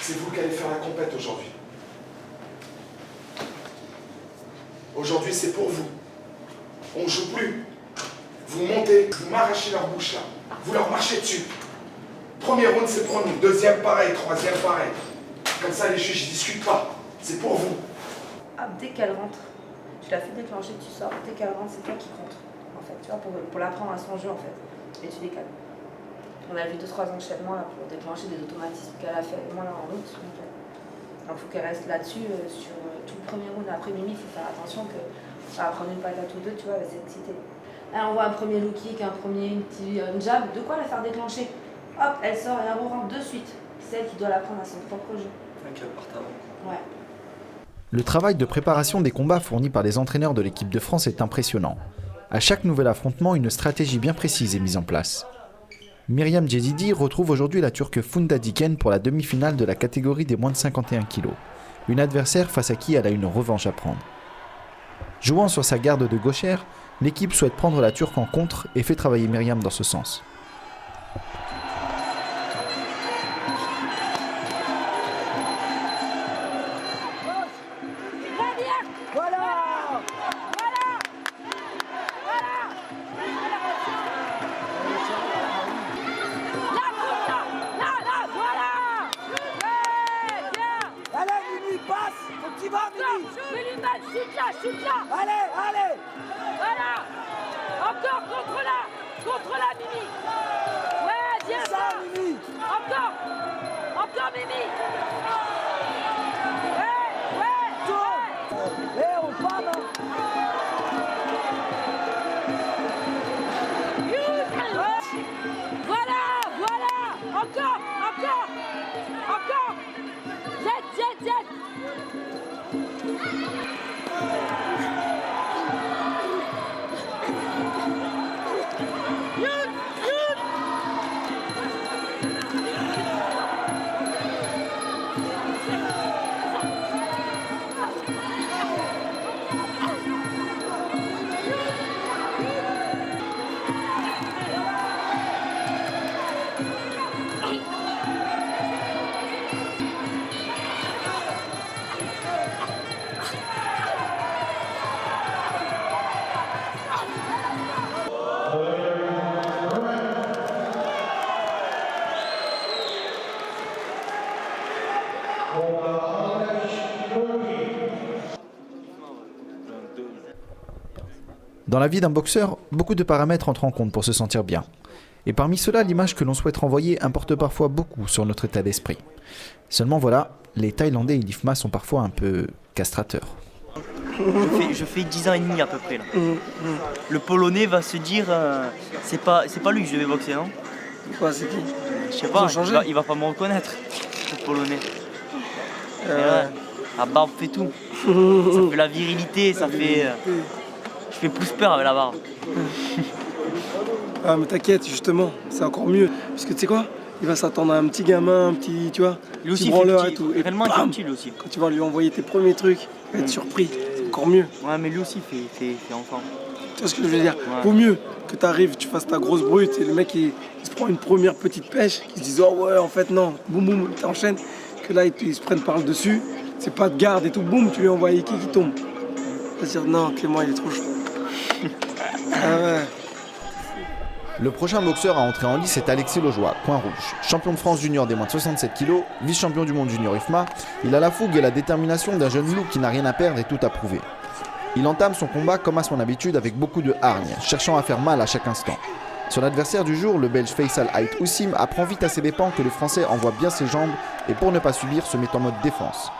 C'est vous qui allez faire la compète aujourd'hui. Aujourd'hui, c'est pour vous. On ne joue plus. Vous montez, vous m'arrachez leur bouche là. Vous leur marchez dessus. Premier round, c'est pour nous. Deuxième, pareil. Troisième, pareil. Comme ça, les juges ne discutent pas. C'est pour vous. Ah, dès qu'elle rentre, tu la fais déclencher, tu sors. Dès qu'elle rentre, c'est toi qui rentre. En fait, tu vois, pour l'apprendre à son jeu, en fait. Et tu décales. On a vu 2-3 enchaînements là, pour déclencher des automatismes qu'elle a fait. Moi, là, en route. Donc, il faut qu'elle reste là-dessus sur tout le premier round. Après, Mimi, il faut faire attention que ça va prendre une patate ou deux, tu vois, elle va s'exciter. Elle envoie un premier low kick, une jab. De quoi la faire déclencher? Hop, elle sort et elle rentre de suite. C'est elle qui doit l'apprendre à son propre jeu. Ouais. Le travail de préparation des combats fourni par les entraîneurs de l'équipe de France est impressionnant. À chaque nouvel affrontement, une stratégie bien précise est mise en place. Myriam Djedidi retrouve aujourd'hui la Turque Funda Diken pour la demi-finale de la catégorie des moins de 51 kg. Une adversaire face à qui elle a une revanche à prendre. Jouant sur sa garde de gauchère, l'équipe souhaite prendre la Turque en contre et fait travailler Myriam dans ce sens. Allez. Voilà. Encore contre la Mimi. Ouais, bien ça, Mimi. Encore Mimi. Ouais. On parle. Voilà. Encore. Jet. Dans la vie d'un boxeur, beaucoup de paramètres entrent en compte pour se sentir bien. Et parmi cela, l'image que l'on souhaite renvoyer importe parfois beaucoup sur notre état d'esprit. Seulement voilà, les Thaïlandais et l'IFMA sont parfois un peu castrateurs. Je fais 10 ans et demi à peu près là. Le Polonais va se dire c'est pas lui que je devais boxer, non? Quoi, c'est qui? Je sais pas, il va pas me reconnaître, le Polonais. La barbe fait tout. Ça fait la virilité, ça fait... Je fais plus peur avec la barbe. Ah mais t'inquiète, justement, c'est encore mieux. Parce que tu sais quoi? Il va s'attendre à un petit gamin, un petit, tu vois, lui aussi, petit branleur et tout. Et réellement, il est petit, lui aussi. Quand tu vas lui envoyer tes premiers trucs, il va être surpris. C'est encore mieux. Ouais, mais lui aussi fait enfant. Tu vois ce que je veux dire? Ouais. Vaut mieux que tu arrives, tu fasses ta grosse brute et le mec il se prend une première petite pêche, il se dit oh ouais, en fait non, boum boum, t'enchaînes. Que là ils se prennent par le dessus, c'est pas de garde et tout, boum, tu lui envoies qui tombe. Il va se dire non, Clément il est trop chaud. Ah ouais. Le prochain boxeur à entrer en lice est Alexis Laujoie, coin rouge. Champion de France junior des moins de 67 kg, vice-champion du monde junior IFMA, il a la fougue et la détermination d'un jeune loup qui n'a rien à perdre et tout à prouver. Il entame son combat comme à son habitude avec beaucoup de hargne, cherchant à faire mal à chaque instant. Son adversaire du jour, le belge Faisal Ait Oussim, apprend vite à ses dépens que le français envoie bien ses jambes et pour ne pas subir se met en mode défense.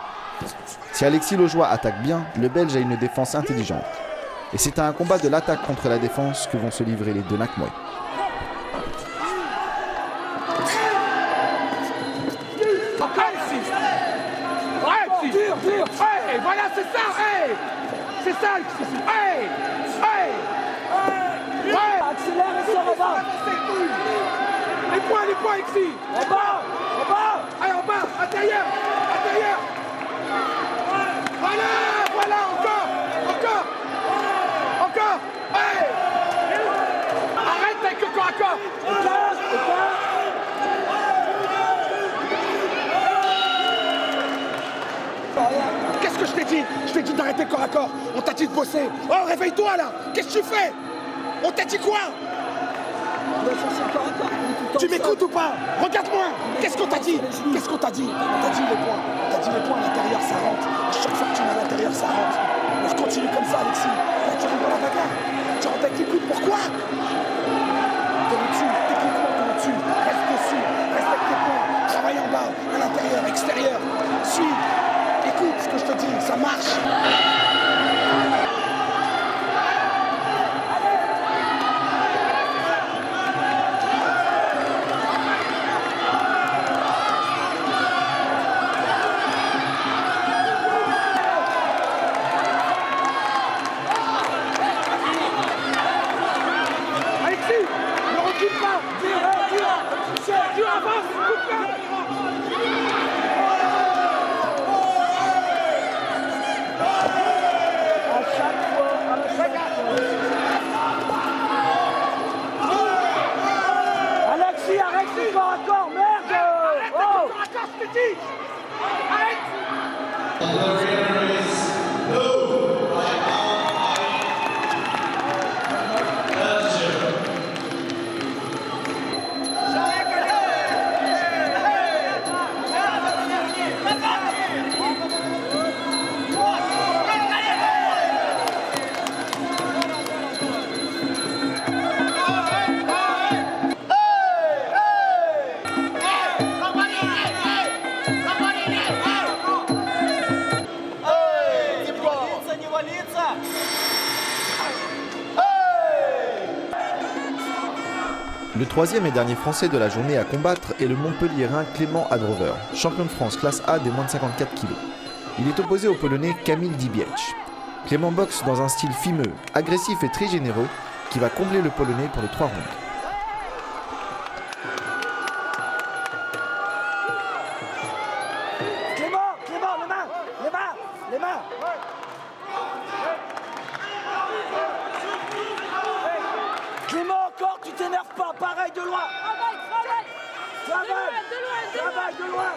Si Alexis Laujoie attaque bien, le belge a une défense intelligente. Et c'est à un combat de l'attaque contre la défense que vont se livrer les deux Nakmoy. Hey, voilà, c'est ça, hey! C'est ça, hey! Hey! Accélère et sors en bas. Les points ici! En bas! Allez, en bas, intérieur! Voilà, encore! Hey! Arrête avec le corps à corps! Je t'ai dit d'arrêter le corps à corps. On t'a dit de bosser. Oh, réveille-toi là. Qu'est-ce que tu fais? On t'a dit quoi? Tu m'écoutes ou pas? Regarde-moi. Qu'est-ce qu'on t'a dit? Qu'est-ce qu'on t'a dit? On t'a dit les points. On t'a dit les points à l'intérieur, ça rentre. À chaque fois que tu mets à l'intérieur, ça rentre. On continue comme ça, Alexis. Là, tu rentres dans la bagarre. Tu rentres avec les coudes. Pourquoi? T'es au-dessus. Techniquement, t'es au-dessus. Reste dessus. Respecte tes points. Travaille en bas, à l'intérieur, extérieur. Suis. Écoute ce que je te dis. Ça marche. Alexis, arrête ce corps à corps, merde! Arrête de corps à corps, je te dis! Arrête! Le troisième et dernier Français de la journée à combattre est le Montpelliérain Clément Adrover, champion de France classe A des moins de 54 kg. Il est opposé au Polonais Kamil Dibiecz. Clément boxe dans un style fimeux, agressif et très généreux qui va combler le Polonais pour les 3 rounds. Clément, les mains! Clément, encore, tu t'énerves pas, pareil de loin! Travaille de loin!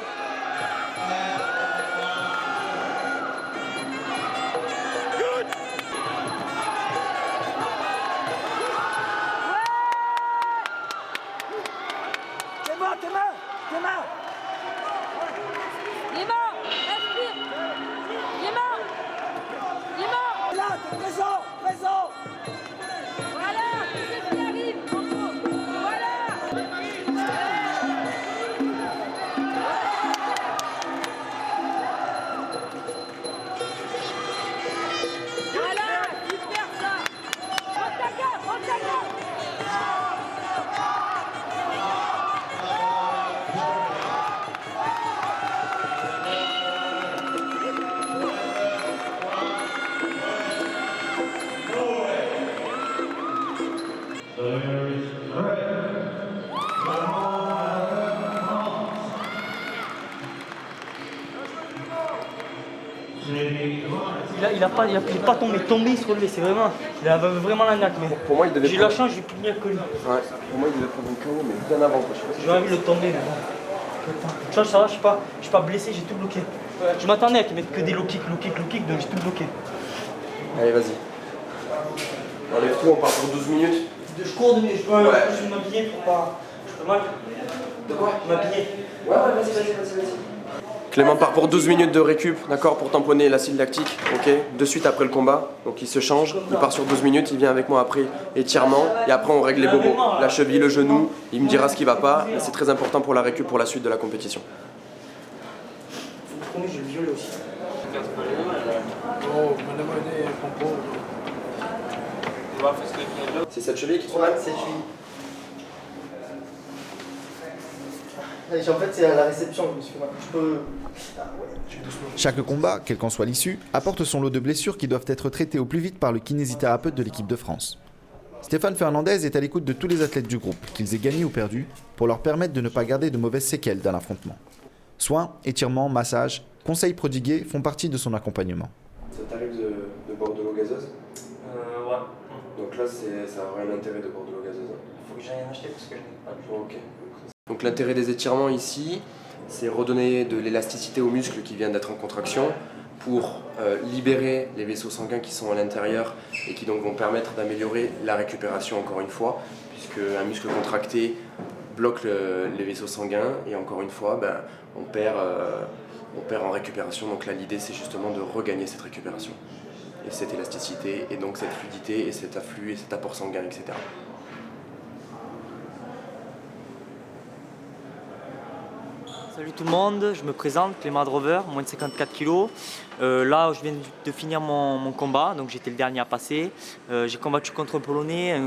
Clément, tes mains! Les mains, respire. Les mains. Là, t'es présent! Voilà, c'est ce qui arrive. Voilà. Voilà, super ça. Prends ta garde. Il est pas tombé, il se relevait, c'est vraiment. Il avait vraiment la niaque, mais. Pour moi, il devait J'ai eu la chance, j'ai plus bien que lui. Ouais, pour moi, il devait prendre une KO, mais bien avant. J'aurais envie de le tomber, mais bon. Chance, ça va, je suis pas blessé, j'ai tout bloqué. Je m'attendais à qu'il mette que des low kicks, donc j'ai tout bloqué. Allez, vas-y. Enlève tout, on part pour 12 minutes. Je cours de je peux m'habiller pour pas. Je peux mal. De quoi? M'habiller. Ouais, vas-y. Clément part pour 12 minutes de récup, d'accord, pour tamponner l'acide lactique, ok, de suite après le combat. Donc il se change, il part sur 12 minutes, il vient avec moi après étirement, et après on règle les bobos, la cheville, le genou, il me dira ce qui va pas, et c'est très important pour la récup pour la suite de la compétition. Vous promis, je vais le violer aussi. C'est cette cheville qui te mal? C'est celui. En fait, c'est à la réception, je me suis fait mal. Je peux. Chaque combat, quelle qu'en soit l'issue, apporte son lot de blessures qui doivent être traitées au plus vite par le kinésithérapeute de l'équipe de France. Stéphane Fernandez est à l'écoute de tous les athlètes du groupe, qu'ils aient gagné ou perdu, pour leur permettre de ne pas garder de mauvaises séquelles d'un affrontement. Soins, étirements, massages, conseils prodigués font partie de son accompagnement. Ça t'arrive de boire de l'eau gazeuse? Ouais. Donc là, ça n'a rien d'intérêt de boire de l'eau gazeuse. Faut que j'aille en acheter parce que je n'ai pas. Ok. Donc l'intérêt des étirements ici, c'est redonner de l'élasticité aux muscles qui viennent d'être en contraction, pour libérer les vaisseaux sanguins qui sont à l'intérieur et qui donc vont permettre d'améliorer la récupération encore une fois, puisque un muscle contracté bloque les vaisseaux sanguins et encore une fois on perd en récupération. Donc là l'idée c'est justement de regagner cette récupération et cette élasticité et donc cette fluidité et cet afflux et cet apport sanguin, etc. Salut tout le monde, je me présente, Clément Drover, moins de 54 kg. Là, je viens de finir mon combat, donc j'étais le dernier à passer. J'ai combattu contre un Polonais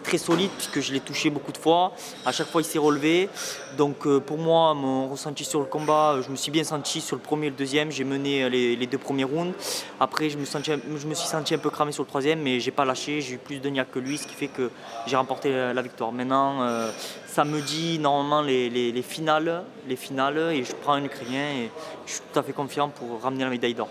très solide puisque je l'ai touché beaucoup de fois. À chaque fois, il s'est relevé. Donc pour moi, mon ressenti sur le combat, je me suis bien senti sur le premier et le deuxième. J'ai mené les 2 premiers rounds. Après, je me suis senti un peu cramé sur le troisième, mais j'ai pas lâché. J'ai eu plus de niaque que lui, ce qui fait que j'ai remporté la victoire. Maintenant, samedi, normalement, les finales, et je prends un Ukrainien et je suis tout à fait confiant pour ramener la médaille d'or.